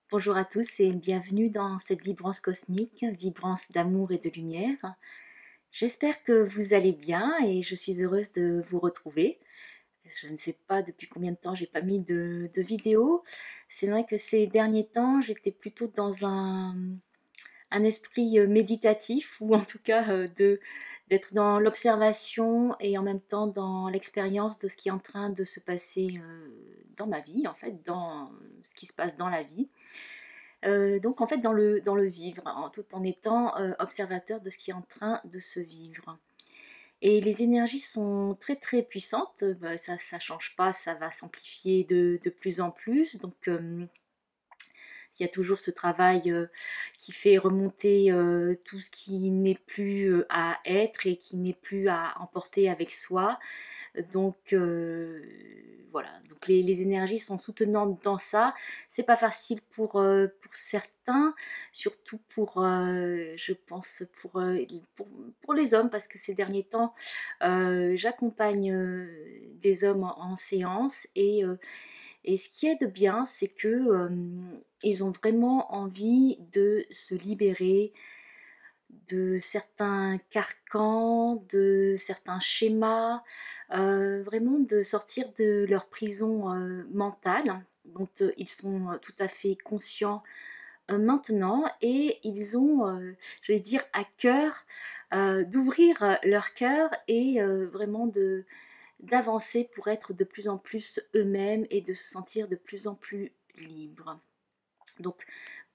Bonjour à tous et bienvenue dans cette vibrance cosmique, vibrance d'amour et de lumière. J'espère que vous allez bien et je suis heureuse de vous retrouver. Je ne sais pas depuis combien de temps j'ai pas mis de vidéo. C'est vrai que ces derniers temps, j'étais plutôt dans un esprit méditatif ou en tout cas d'être dans l'observation et en même temps dans l'expérience de ce qui est en train de se passer dans ma vie, en fait, dans ce qui se passe dans la vie. Donc en fait dans le vivre, tout en étant observateur de ce qui est en train de se vivre. Et les énergies sont très très puissantes, bah, ça ne change pas, ça va s'amplifier de plus en plus. Donc il y a toujours ce travail qui fait remonter tout ce qui n'est plus à être et qui n'est plus à emporter avec soi. Donc voilà, donc les énergies sont soutenantes dans ça. C'est pas facile pour certains, surtout pour, je pense, pour les hommes, parce que ces derniers temps, j'accompagne des hommes en séance et ce qui est de bien, c'est que ils ont vraiment envie de se libérer de certains carcans, de certains schémas, vraiment de sortir de leur prison mentale, dont ils sont tout à fait conscients maintenant, et ils ont, j'allais dire, à cœur d'ouvrir leur cœur et vraiment d'avancer pour être de plus en plus eux-mêmes et de se sentir de plus en plus libres. Donc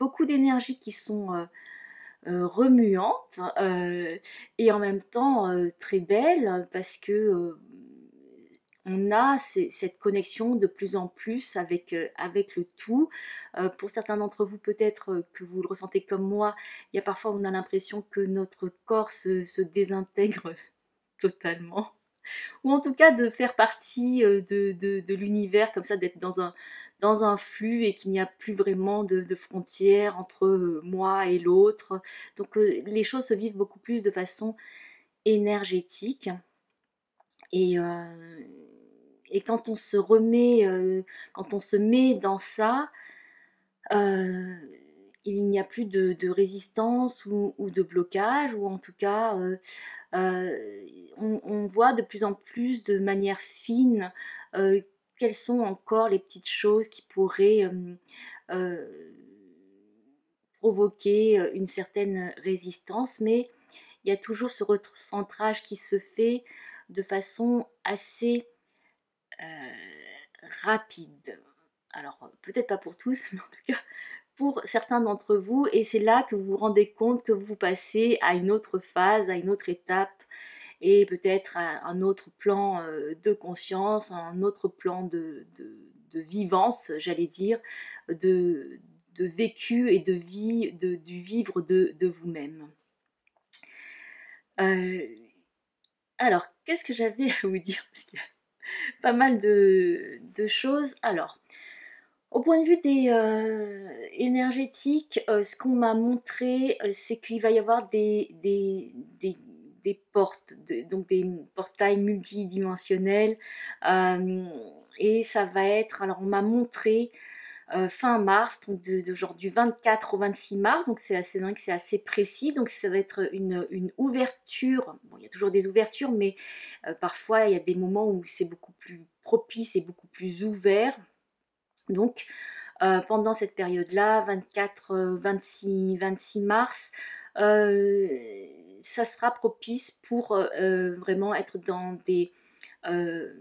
beaucoup d'énergies qui sont remuante et en même temps très belle parce que on a cette connexion de plus en plus avec le tout. Pour certains d'entre vous, peut-être que vous le ressentez comme moi, il y a parfois on a l'impression que notre corps se désintègre totalement, ou en tout cas de faire partie de l'univers, comme ça, d'être dans un flux et qu'il n'y a plus vraiment de frontières entre moi et l'autre. Donc les choses se vivent beaucoup plus de façon énergétique. Et, euh, et quand on se remet, quand on se met dans ça, euh, il n'y a plus de résistance ou de blocage, ou en tout cas, on voit de plus en plus de manière fine quelles sont encore les petites choses qui pourraient euh, provoquer une certaine résistance, mais il y a toujours ce recentrage qui se fait de façon assez rapide. Alors, peut-être pas pour tous, mais en tout cas pour certains d'entre vous, et c'est là que vous vous rendez compte que vous passez à une autre phase, à une autre étape, et peut-être à un autre plan de conscience, un autre plan de vivance, j'allais dire, de, de vécu et de vie, du vivre de vous-même. Euh, alors, qu'est-ce que j'avais à vous dire? Parce qu'il y a pas mal de choses. Alors, au point de vue des énergétiques, ce qu'on m'a montré, c'est qu'il va y avoir des portes, donc des portails multidimensionnels. euh, et ça va être, alors on m'a montré fin mars, donc genre du 24 au 26 mars, donc c'est vrai que c'est assez précis, donc ça va être une ouverture. Bon, il y a toujours des ouvertures, mais parfois il y a des moments où c'est beaucoup plus propice et beaucoup plus ouvert. Donc, pendant cette période-là, 24, 26 mars, euh, ça sera propice pour vraiment être dans des euh,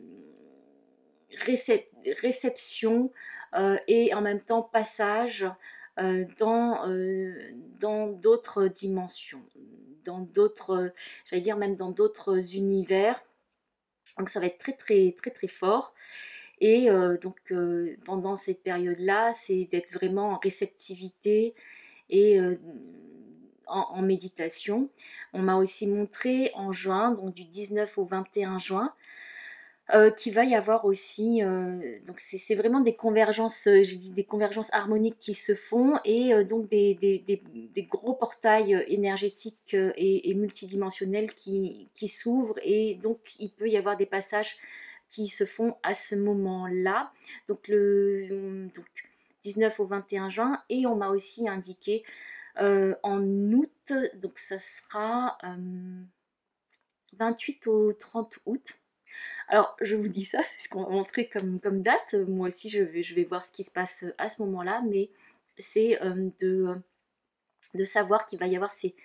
réceptions et en même temps passage dans d'autres dimensions, dans d'autres, j'allais dire même dans d'autres univers. Donc ça va être très très très très fort. Et donc pendant cette période-là, c'est d'être vraiment en réceptivité et en méditation. On m'a aussi montré en juin, donc du 19 au 21 juin, qu'il va y avoir aussi, donc c'est vraiment des convergences, j'ai dit des convergences harmoniques qui se font, et donc des gros portails énergétiques et multidimensionnels qui s'ouvrent, et donc il peut y avoir des passages qui se font à ce moment-là. Donc 19 au 21 juin, et on m'a aussi indiqué en août, donc ça sera 28 au 30 août. Alors, je vous dis ça, c'est ce qu'on m'a montré comme date. Moi aussi, je vais voir ce qui se passe à ce moment-là, mais c'est de savoir qu'il va y avoir ces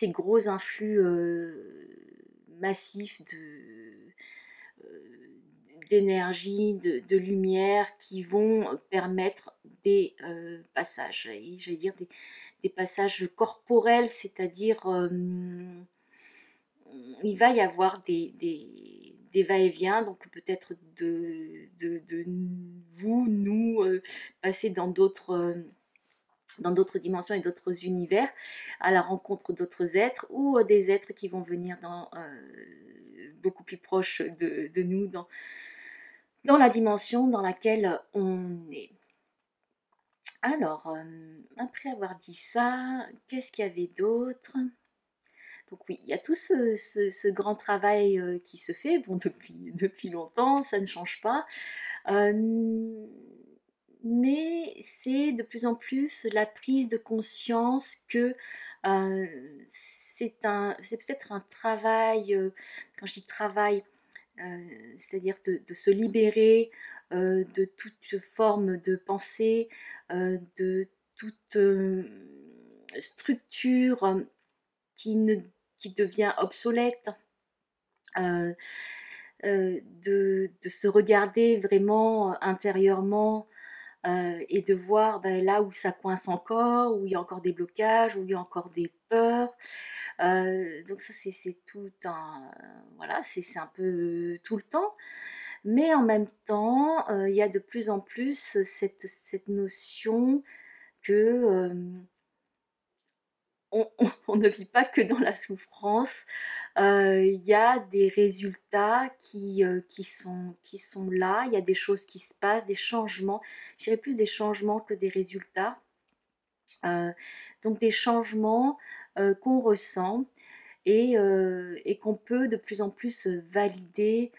gros influx massifs euh, d'énergie, de lumière qui vont permettre des passages, et j'allais dire des passages corporels, c'est-à-dire il va y avoir des va-et-vient, donc peut-être de vous, nous, passer dans d'autres dimensions et d'autres univers, à la rencontre d'autres êtres, ou des êtres qui vont venir beaucoup plus proches de nous, dans la dimension dans laquelle on est. Alors, après avoir dit ça, qu'est-ce qu'il y avait d'autre? Donc oui, il y a tout ce grand travail qui se fait, bon, depuis longtemps, ça ne change pas. Mais c'est de plus en plus la prise de conscience que euh, c'est peut-être un travail, quand je dis travail, c'est-à-dire de se libérer de toute forme de pensée, de toute structure qui, ne, qui devient obsolète, euh, de se regarder vraiment intérieurement, et de voir ben, là où ça coince encore, où il y a encore des blocages, où il y a encore des peurs. Donc ça, c'est tout un... Voilà, c'est un peu tout le temps. Mais en même temps, il y a de plus en plus cette notion que on ne vit pas que dans la souffrance. Il y a des résultats qui sont là, il y a des choses qui se passent, des changements. Je dirais plus des changements que des résultats. Euh, donc des changements qu'on ressent, et qu'on peut de plus en plus valider,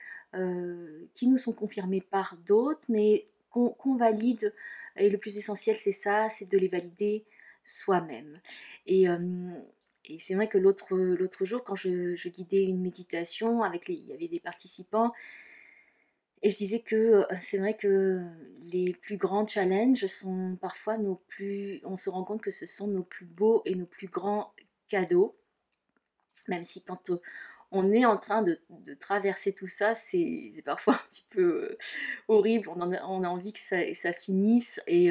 qui nous sont confirmés par d'autres, mais qu'on valide. Et le plus essentiel, c'est ça, c'est de les valider soi-même. Et, euh, et c'est vrai que l'autre jour, quand je guidais une méditation, il y avait des participants, et je disais que c'est vrai que les plus grands challenges sont parfois on se rend compte que ce sont nos plus beaux et nos plus grands cadeaux, même si quand on est en train de traverser tout ça, c'est parfois un petit peu horrible, on a envie que ça finisse, et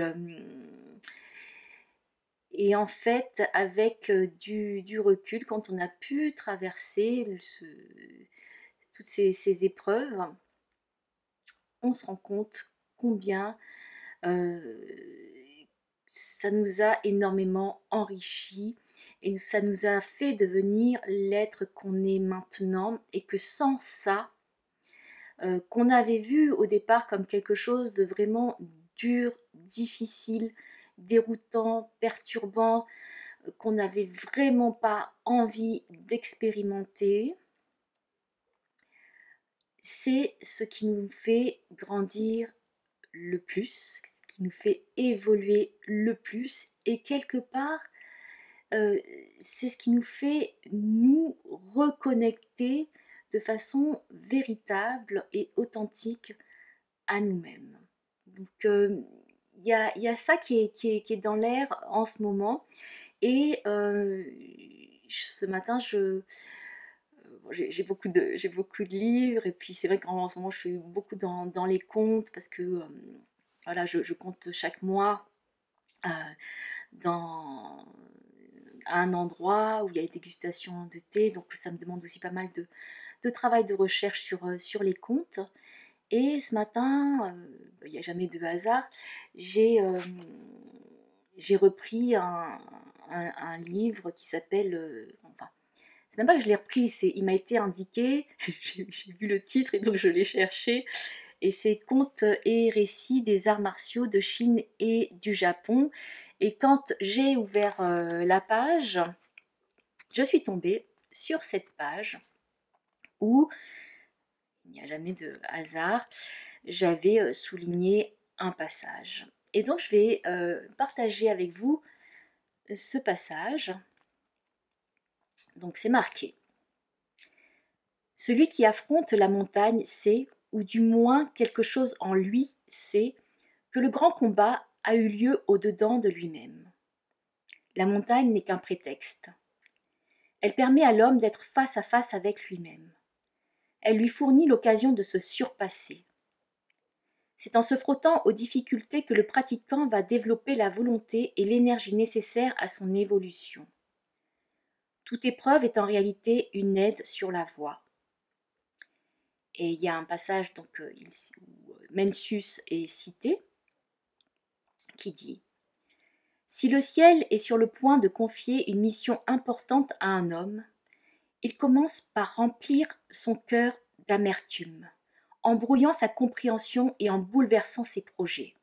en fait, avec du recul, quand on a pu traverser toutes ces épreuves, on se rend compte combien euh, ça nous a énormément enrichi, et ça nous a fait devenir l'être qu'on est maintenant, et que sans ça, qu'on avait vu au départ comme quelque chose de vraiment dur, difficile, déroutant, perturbant, qu'on n'avait vraiment pas envie d'expérimenter, c'est ce qui nous fait grandir le plus, ce qui nous fait évoluer le plus, et quelque part, c'est ce qui nous fait nous reconnecter de façon véritable et authentique à nous-mêmes. Donc il y a ça qui est dans l'air en ce moment, et ce matin j'ai beaucoup de livres, et puis c'est vrai qu'en ce moment je suis beaucoup dans les comptes, parce que voilà, je compte chaque mois euh, dans à un endroit où il y a des dégustations de thé, donc ça me demande aussi pas mal de travail de recherche sur les comptes. Et ce matin, il n'y a jamais de hasard, j'ai j'ai repris un livre qui s'appelle... enfin, c'est même pas que je l'ai repris, il m'a été indiqué, j'ai vu le titre et donc je l'ai cherché, et c'est Contes et récits des arts martiaux de Chine et du Japon. Et quand j'ai ouvert la page, je suis tombée sur cette page où, il n'y a jamais de hasard, j'avais souligné un passage. Et donc je vais partager avec vous ce passage. Donc c'est marqué. Celui qui affronte la montagne sait, ou du moins quelque chose en lui sait, que le grand combat a eu lieu au-dedans de lui-même. La montagne n'est qu'un prétexte. Elle permet à l'homme d'être face à face avec lui-même. Elle lui fournit l'occasion de se surpasser. C'est en se frottant aux difficultés que le pratiquant va développer la volonté et l'énergie nécessaires à son évolution. Toute épreuve est en réalité une aide sur la voie. Et il y a un passage donc, où Mencius est cité, qui dit « Si le ciel est sur le point de confier une mission importante à un homme, il commence par remplir son cœur d'amertume, en brouillant sa compréhension et en bouleversant ses projets.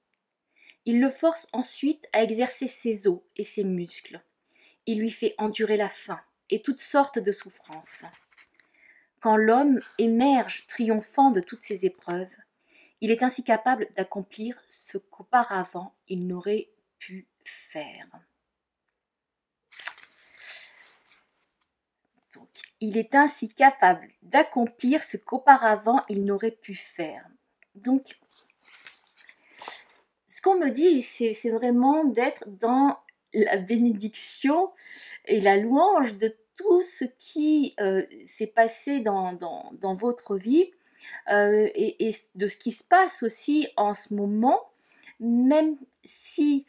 Il le force ensuite à exercer ses os et ses muscles. Il lui fait endurer la faim et toutes sortes de souffrances. Quand l'homme émerge triomphant de toutes ces épreuves, il est ainsi capable d'accomplir ce qu'auparavant il n'aurait pu faire. » Donc, il est ainsi capable d'accomplir ce qu'auparavant il n'aurait pu faire. Donc, ce qu'on me dit, c'est vraiment d'être dans la bénédiction et la louange de tout ce qui s'est passé dans votre vie et de ce qui se passe aussi en ce moment, même si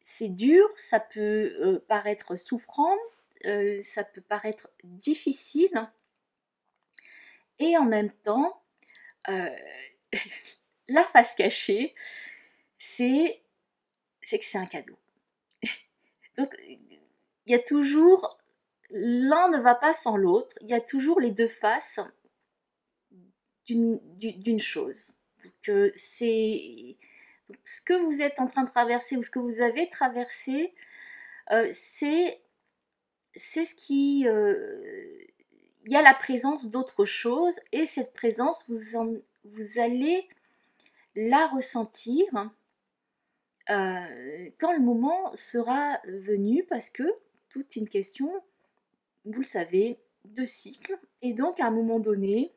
c'est dur, ça peut paraître souffrant, ça peut paraître difficile, et en même temps, la face cachée, c'est que c'est un cadeau. Donc, il y a toujours, l'un ne va pas sans l'autre, il y a toujours les deux faces d'une chose. Donc, donc, ce que vous êtes en train de traverser ou ce que vous avez traversé, c'est ce qui... il y a la présence d'autre chose, et cette présence, vous allez la ressentir quand le moment sera venu, parce que tout est une question, vous le savez, de cycle. Et donc à un moment donné,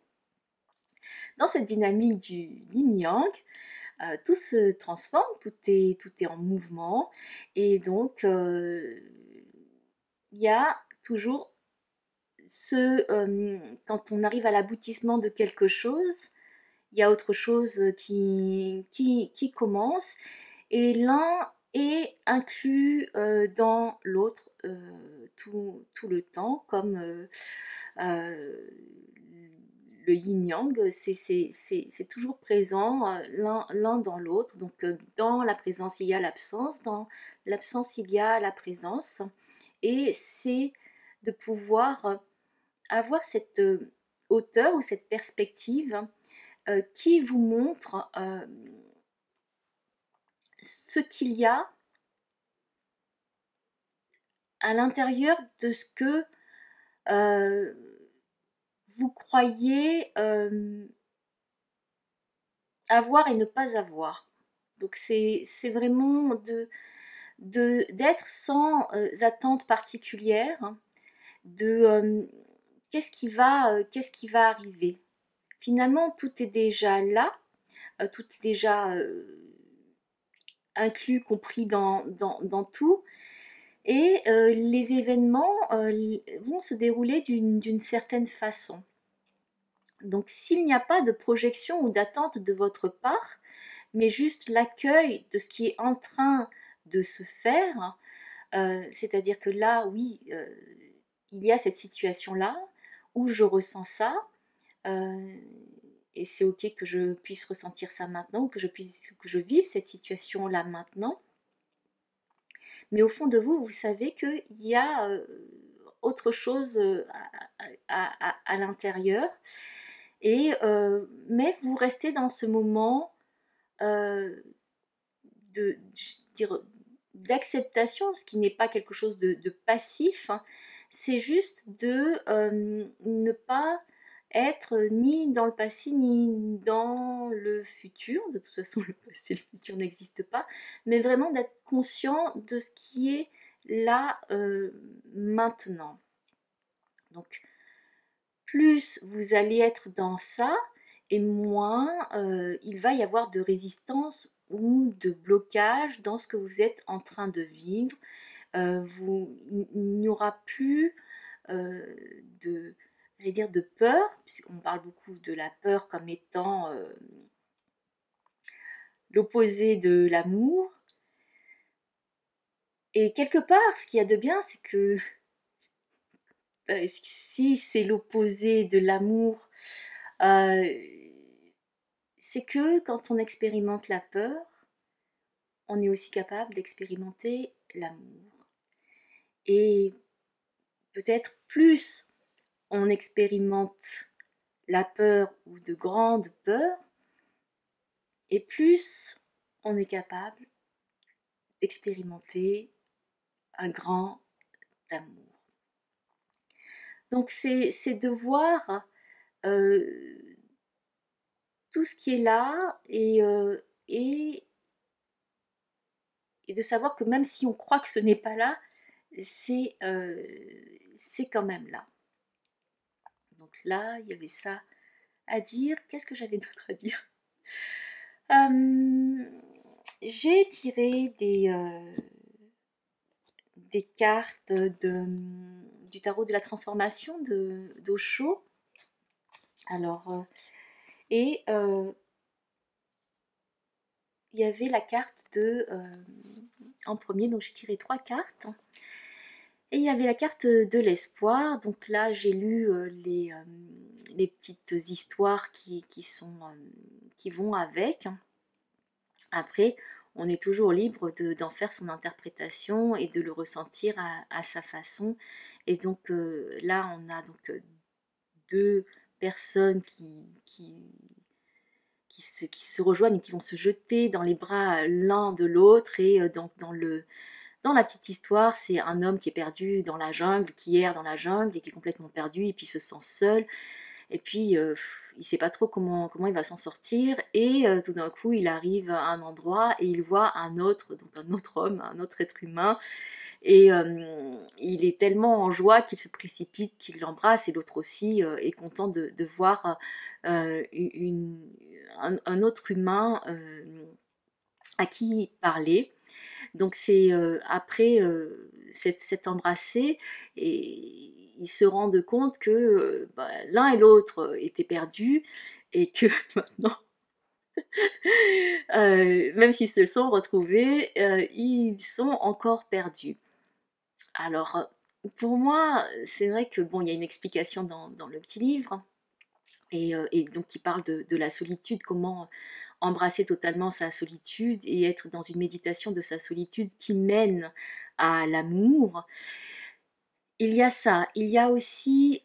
dans cette dynamique du yin-yang, tout se transforme, tout est en mouvement, et donc il y a toujours quand on arrive à l'aboutissement de quelque chose, il y a autre chose qui commence, et l'un est inclus dans l'autre tout le temps, comme le yin-yang, c'est toujours présent l'un dans l'autre. Donc dans la présence il y a l'absence, dans l'absence il y a la présence, et c'est de pouvoir avoir cette hauteur ou cette perspective qui vous montre ce qu'il y a à l'intérieur de ce que vous croyez avoir et ne pas avoir. Donc c'est vraiment d'être sans attente particulière, de qu'est-ce qui va arriver. Finalement, tout est déjà là, tout est déjà inclus, compris dans tout, et les événements vont se dérouler d'une certaine façon. Donc s'il n'y a pas de projection ou d'attente de votre part, mais juste l'accueil de ce qui est en train de se faire, c'est-à-dire que là, oui, il y a cette situation-là où je ressens ça, et c'est ok que je puisse ressentir ça maintenant, que je vive cette situation-là maintenant. Mais au fond de vous, vous savez qu'il y a autre chose à l'intérieur, et mais vous restez dans ce moment d'acceptation, ce qui n'est pas quelque chose de passif, hein. C'est juste de ne pas être ni dans le passé ni dans le futur. De toute façon, le passé et le futur n'existent pas, mais vraiment d'être conscient de ce qui est là maintenant. Donc, plus vous allez être dans ça, et moins il va y avoir de résistance ou de blocage dans ce que vous êtes en train de vivre. Il n'y aura plus de, j'allais dire, de peur, puisqu'on parle beaucoup de la peur comme étant l'opposé de l'amour. Et quelque part, ce qu'il y a de bien, c'est que si c'est l'opposé de l'amour, c'est que quand on expérimente la peur, on est aussi capable d'expérimenter l'amour. Et peut-être plus on expérimente la peur ou de grandes peurs, et plus on est capable d'expérimenter un grand amour. Donc c'est de voir tout ce qui est là et de savoir que même si on croit que ce n'est pas là, c'est quand même là. Donc là, il y avait ça à dire. Qu'est-ce que j'avais d'autre à dire? J'ai tiré des cartes du tarot de la transformation d'Osho. Alors, et il y avait la carte en premier, donc j'ai tiré 3 cartes. Et il y avait la carte de l'espoir. Donc là, j'ai lu les petites histoires qui vont avec. Après, on est toujours libre d'en faire son interprétation et de le ressentir à sa façon. Et donc là, on a donc 2 personnes qui se rejoignent et qui vont se jeter dans les bras l'un de l'autre. Et donc dans la petite histoire, c'est un homme qui est perdu dans la jungle, qui erre dans la jungle et qui est complètement perdu et puis se sent seul. Et puis il ne sait pas trop comment il va s'en sortir. Et tout d'un coup, il arrive à un endroit et il voit un autre homme, un autre être humain. Et il est tellement en joie qu'il se précipite, qu'il l'embrasse, et l'autre aussi est content de voir un autre humain à qui parler. Donc c'est après cet embrassé, et ils se rendent compte que l'un et l'autre étaient perdus, et que maintenant, même s'ils se sont retrouvés, ils sont encore perdus. Alors, pour moi, c'est vrai que bon, il y a une explication dans le petit livre, et donc qui parle de la solitude, comment embrasser totalement sa solitude et être dans une méditation de sa solitude qui mène à l'amour. Il y a ça, il y a aussi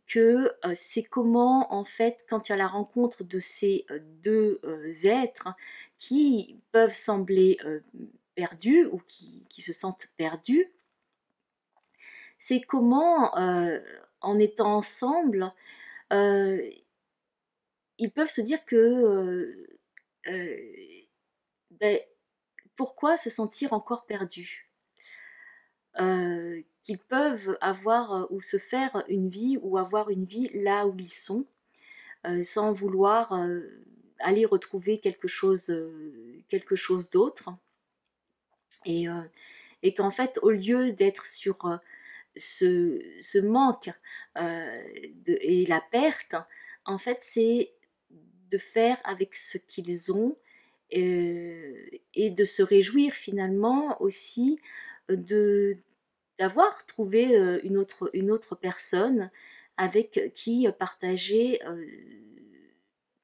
que c'est comment, en fait, quand il y a la rencontre de ces deux êtres qui peuvent sembler perdus ou qui se sentent perdus, c'est comment, en étant ensemble, euh, ils peuvent se dire que ben, pourquoi se sentir encore perdus, qu'ils peuvent avoir ou se faire une vie ou avoir une vie là où ils sont, sans vouloir aller retrouver quelque chose d'autre, et, qu'en fait, au lieu d'être sur ce manque et la perte, en fait, c'est de faire avec ce qu'ils ont, et de se réjouir finalement aussi de d'avoir trouvé une autre personne avec qui partager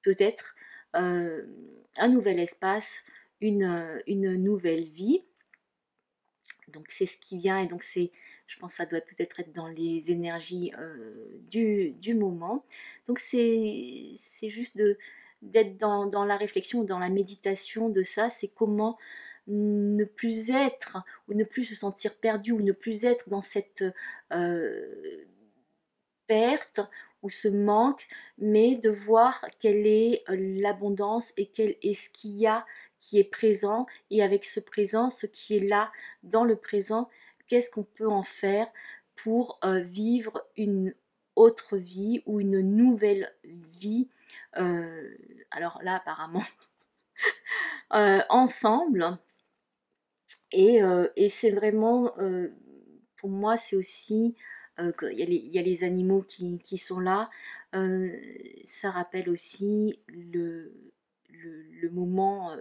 peut-être un nouvel espace, une nouvelle vie. Donc c'est ce qui vient, et donc je pense que ça doit peut-être être dans les énergies du moment. Donc c'est juste d'être dans la réflexion, dans la méditation de ça, c'est comment ne plus être, ou ne plus se sentir perdu, ou ne plus être dans cette perte ou ce manque, mais de voir quelle est l'abondance et quel est ce qu'il y a qui est présent, et avec ce présent, ce qui est là dans le présent, qu'est-ce qu'on peut en faire pour vivre une autre vie ou une nouvelle vie. Alors là, apparemment, ensemble. Et c'est vraiment, pour moi, c'est aussi, il y a les animaux qui sont là. Euh, Ça rappelle aussi le moment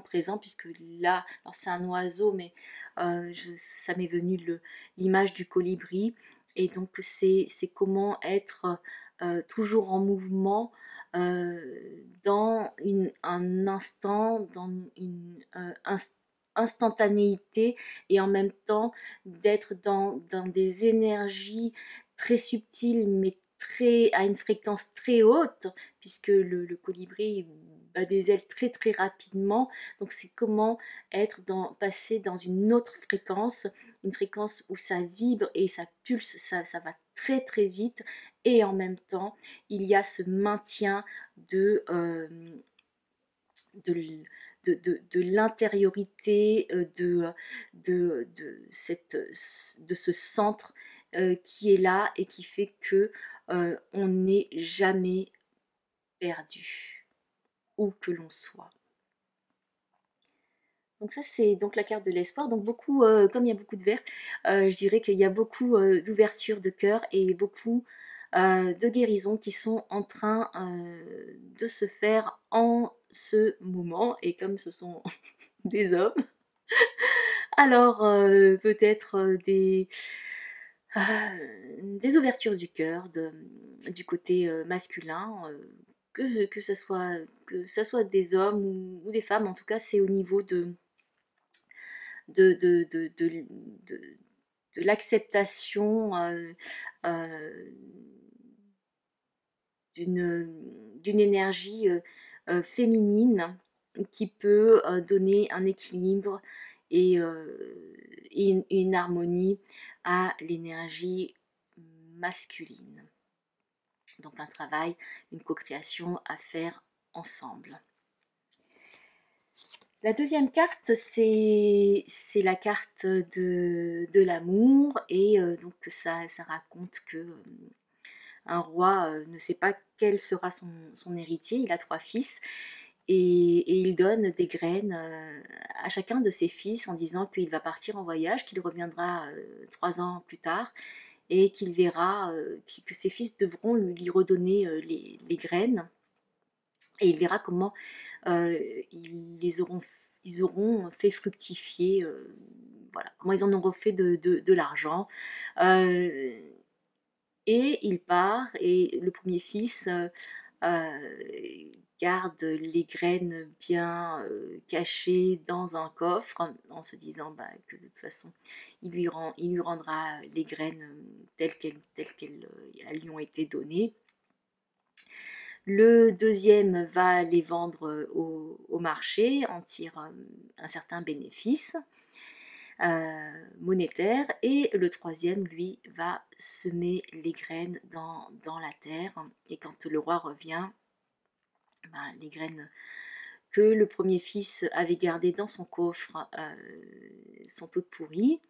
présent, puisque là, alors c'est un oiseau, mais ça m'est venu l'image du colibri. Et donc, c'est comment être toujours en mouvement, dans un instant, dans un instantanéité, et en même temps d'être dans des énergies très subtiles, mais à une fréquence très haute, puisque le colibri bat des ailes très très rapidement. Donc c'est comment passer dans une autre fréquence, une fréquence où ça vibre et ça pulse, ça va très très vite, et en même temps il y a ce maintien de, de, de l'intériorité, de ce centre qui est là et qui fait que on n'est jamais perdu, où que l'on soit. Donc ça, c'est donc la carte de l'espoir. Donc beaucoup, comme il y a beaucoup de vert, je dirais qu'il y a beaucoup d'ouverture de cœur et beaucoup de guérisons qui sont en train de se faire en ce moment. Et comme ce sont des hommes, alors peut-être des ouvertures du cœur du côté masculin. Que ça soit des hommes ou des femmes, en tout cas c'est au niveau de, de, de, de, de, de l'acceptation d'une énergie féminine qui peut donner un équilibre et, une harmonie à l'énergie masculine. Donc un travail, une co-création à faire ensemble. La deuxième carte, c'est la carte de l'amour, et donc ça raconte que un roi ne sait pas quel sera son héritier. Il a 3 fils, et il donne des graines à chacun de ses fils en disant qu'il va partir en voyage, qu'il reviendra 3 ans plus tard, et qu'il verra que ses fils devront lui redonner les graines, et il verra comment ils auront fait fructifier, voilà, comment ils en auront fait de l'argent. Et il part, et le premier fils garde les graines bien cachées dans un coffre, en se disant que de toute façon il lui rendra les graines telles qu'elles lui ont été données. Le deuxième va les vendre au marché, en tire un certain bénéfice monétaire, et le troisième, lui, va semer les graines dans la terre, et quand le roi revient, les graines que le premier fils avait gardées dans son coffre sont toutes pourries,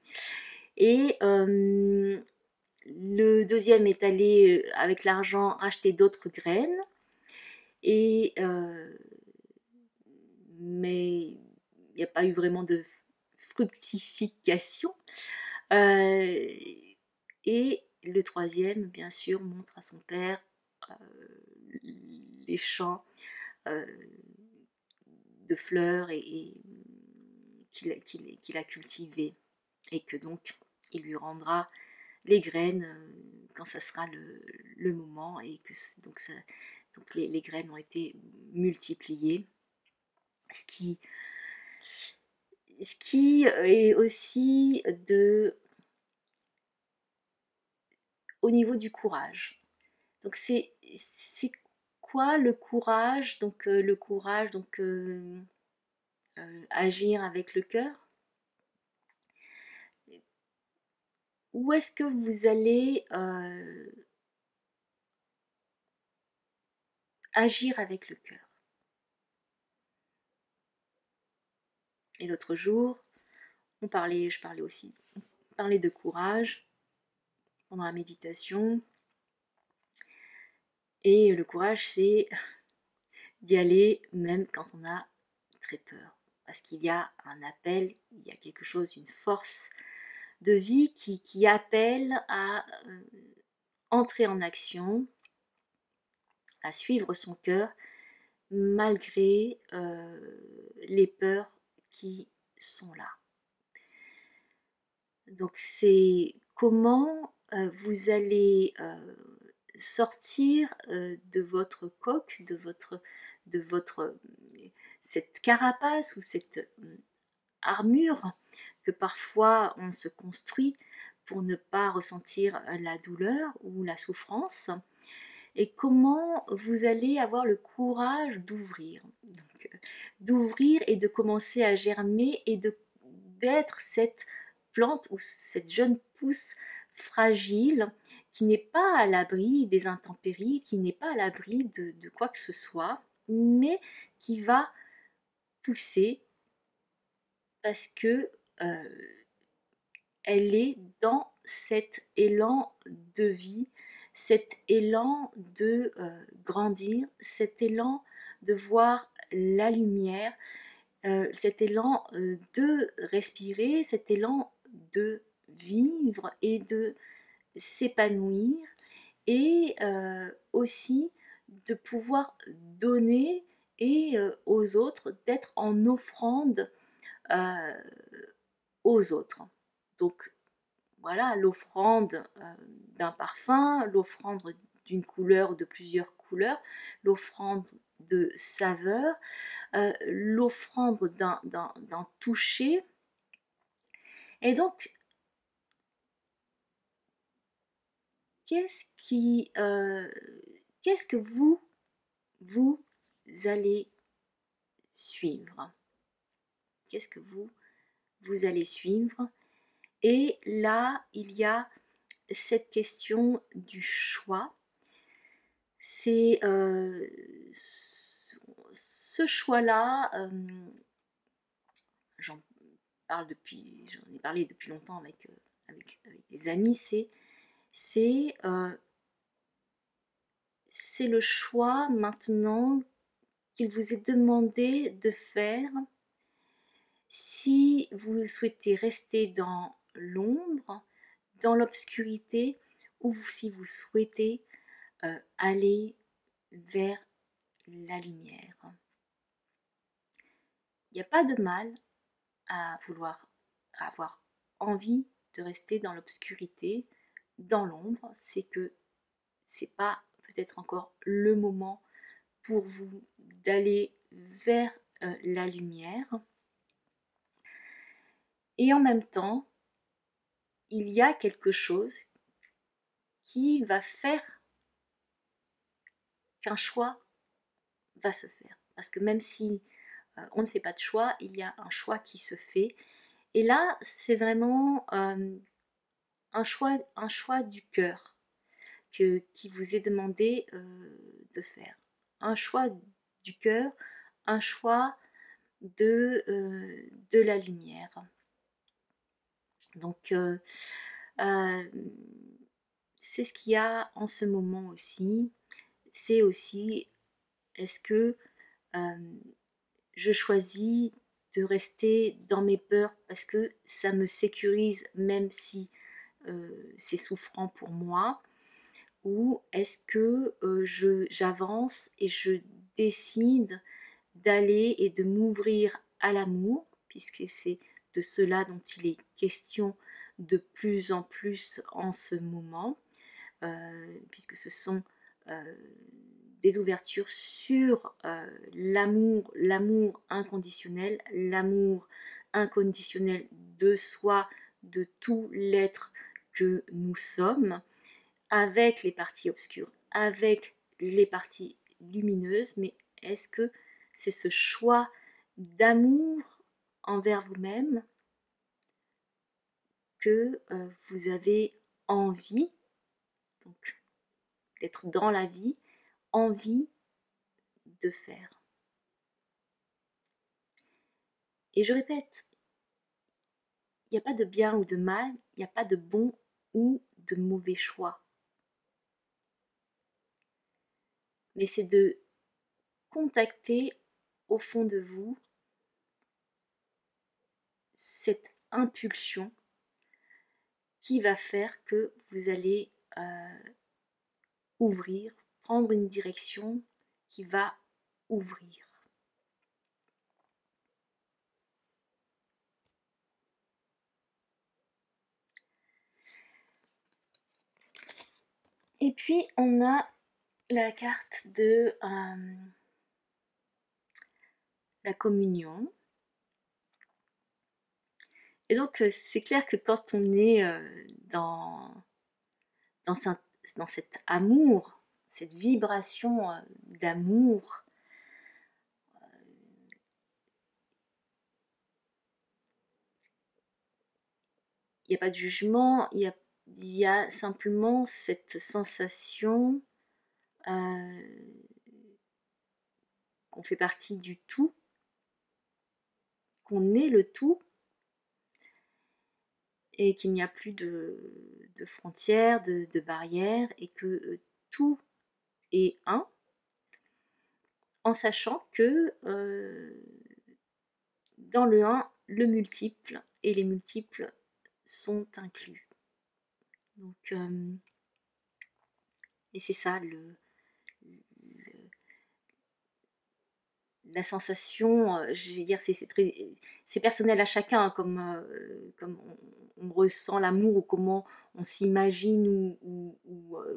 et le deuxième est allé avec l'argent racheter d'autres graines, et mais il n'y a pas eu vraiment de fructification. Et le troisième, bien sûr, montre à son père les champs de fleurs et qu'il a cultivés, et que donc il lui rendra les graines quand ça sera le moment, et que donc les graines ont été multipliées, ce qui est aussi au niveau du courage. Donc c'est quoi le courage? Donc le courage, donc agir avec le cœur. Où est-ce que vous allez agir avec le cœur. Et l'autre jour, je parlais aussi, on parlait de courage pendant la méditation. Et le courage, c'est d'y aller même quand on a très peur. Parce qu'il y a un appel, il y a quelque chose, une force de vie qui appelle à entrer en action, à suivre son cœur, malgré les peurs qui sont là. Donc c'est comment vous allez sortir de votre coque, de votre cette carapace ou cette armure que parfois on se construit pour ne pas ressentir la douleur ou la souffrance, et comment vous allez avoir le courage d'ouvrir, d'ouvrir et de commencer à germer et d'être cette plante ou cette jeune pousse fragile qui n'est pas à l'abri des intempéries, qui n'est pas à l'abri de quoi que ce soit, mais qui va pousser parce que elle est dans cet élan de vie, cet élan de grandir, cet élan de voir la lumière, cet élan de respirer, cet élan de vivre et de s'épanouir, et aussi de pouvoir donner et aux autres, d'être en offrande aux autres. Donc voilà, l'offrande d'un parfum, l'offrande d'une couleur ou de plusieurs couleurs, l'offrande de saveur, l'offrande d'un toucher. Et donc, qu'est-ce que vous allez suivre? Qu'est-ce que vous allez suivre? Et là, il y a cette question du choix. C'est ce choix-là, j'en ai parlé depuis longtemps avec des amis, c'est le choix maintenant qu'il vous est demandé de faire si vous souhaitez rester dans l'ombre, dans l'obscurité, ou si vous souhaitez aller vers la lumière. Il n'y a pas de mal à vouloir avoir envie de rester dans l'obscurité, dans l'ombre. C'est que c'est pas peut-être encore le moment pour vous d'aller vers la lumière. Et en même temps, il y a quelque chose qui va faire qu'un choix va se faire. Parce que même si on ne fait pas de choix, il y a un choix qui se fait. Et là, c'est vraiment un choix du cœur qui vous est demandé de faire. Un choix du cœur, un choix de la lumière. Donc, c'est ce qu'il y a en ce moment aussi. C'est aussi, est-ce que je choisis de rester dans mes peurs parce que ça me sécurise même si c'est souffrant pour moi, ou est-ce que j'avance et je décide d'aller et de m'ouvrir à l'amour, puisque c'est de cela dont il est question de plus en plus en ce moment, puisque ce sont des ouvertures sur l'amour inconditionnel, l'amour inconditionnel de soi, de tout l'être que nous sommes, avec les parties obscures, avec les parties lumineuses. Mais est-ce que c'est ce choix d'amour envers vous-même que vous avez envie, donc d'être dans la vie, envie de faire. Et je répète, il n'y a pas de bien ou de mal, il n'y a pas de bon ou de mauvais choix. Mais c'est de contacter au fond de vous cette impulsion qui va faire que vous allez ouvrir, prendre une direction qui va ouvrir. Et puis on a la carte de la communion. Et donc c'est clair que quand on est dans cet amour, cette vibration d'amour, il n'y a pas de jugement, il y a simplement cette sensation qu'on fait partie du tout, qu'on est le tout, et qu'il n'y a plus de frontières, de barrières, et que tout est un, en sachant que dans le un, le multiple et les multiples sont inclus. Donc, et c'est ça la sensation, je vais dire, c'est personnel à chacun, hein, comme on ressent l'amour, ou comment on s'imagine, ou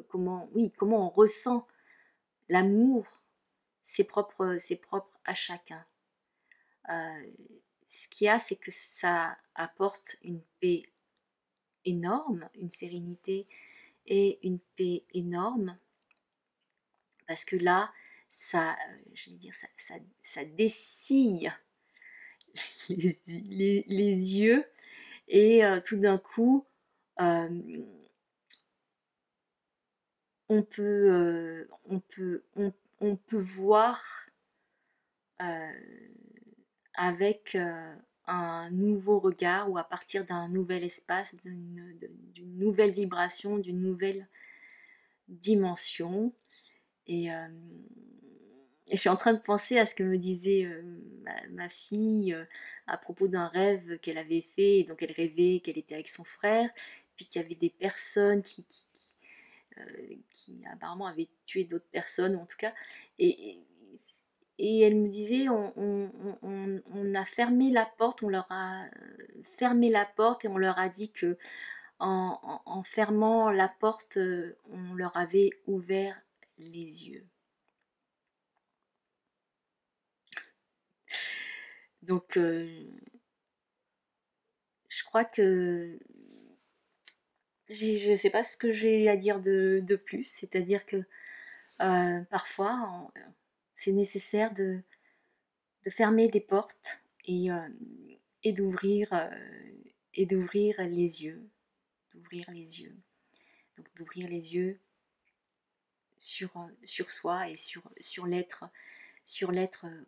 comment on ressent l'amour, c'est propre à chacun. Ce qu'il y a, c'est que ça apporte une paix énorme, une sérénité et une paix énorme, parce que là, ça, je vais dire, ça dessille les yeux, et tout d'un coup, on peut voir avec un nouveau regard, ou à partir d'un nouvel espace, d'une nouvelle vibration, d'une nouvelle dimension. Et je suis en train de penser à ce que me disait ma fille à propos d'un rêve qu'elle avait fait. Et donc elle rêvait qu'elle était avec son frère, puis qu'il y avait des personnes qui apparemment avaient tué d'autres personnes, ou en tout cas. Et elle me disait, on a fermé la porte, on leur a fermé la porte, et on leur a dit que en fermant la porte, on leur avait ouvert les yeux. Donc, je crois que je ne sais pas ce que j'ai à dire de plus, c'est-à-dire que parfois, c'est nécessaire de fermer des portes, et d'ouvrir les yeux, d'ouvrir les yeux. Donc d'ouvrir les yeux sur soi, et sur l'être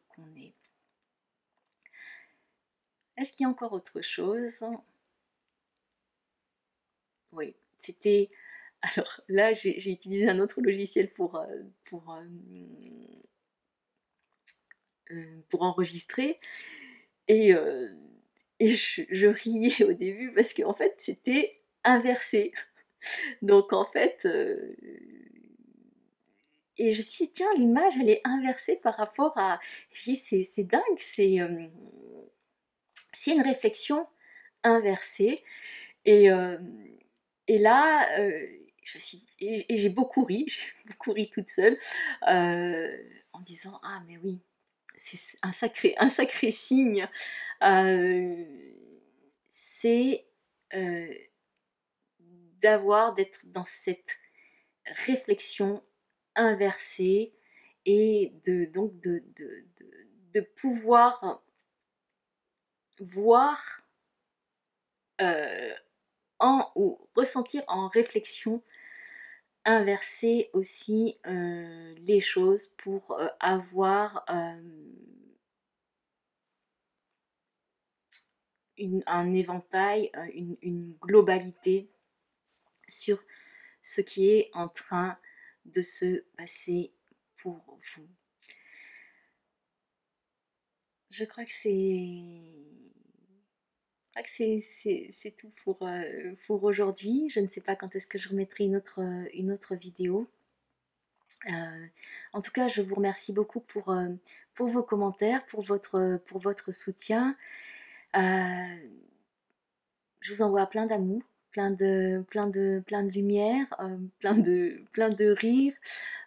qu'on est. Est-ce qu'il y a encore autre chose? Oui, c'était... Alors là, j'ai utilisé un autre logiciel pour enregistrer, et, je riais au début, parce qu'en fait, c'était inversé. Donc en fait, et je me suis dit, tiens, l'image, elle est inversée par rapport à... Je dis, c'est dingue, c'est une réflexion inversée. Et, là, et j'ai beaucoup ri, toute seule, en disant, ah mais oui, c'est un sacré signe. C'est d'être dans cette réflexion inversée, et de pouvoir voir ou ressentir en réflexion inverser aussi les choses pour avoir un éventail, une globalité sur ce qui est en train de se passer pour vous. Je crois que c'est tout pour aujourd'hui. Je ne sais pas quand est-ce que je remettrai une autre vidéo. En tout cas, je vous remercie beaucoup pour vos commentaires, pour votre soutien. Je vous envoie plein d'amour, plein de lumière, plein de rire.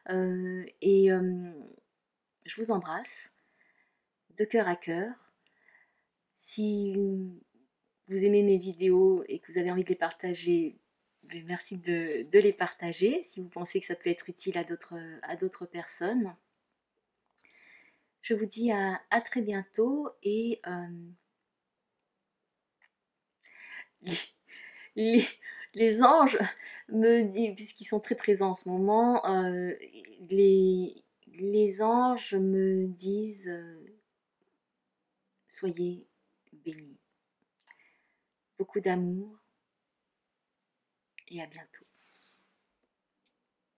Et je vous embrasse de cœur à cœur. Si vous aimez mes vidéos et que vous avez envie de les partager, merci de les partager. Si vous pensez que ça peut être utile à d'autres personnes. Je vous dis à très bientôt et les, les anges me disent, puisqu'ils sont très présents en ce moment, les anges me disent soyez bénis. Beaucoup d'amour et à bientôt.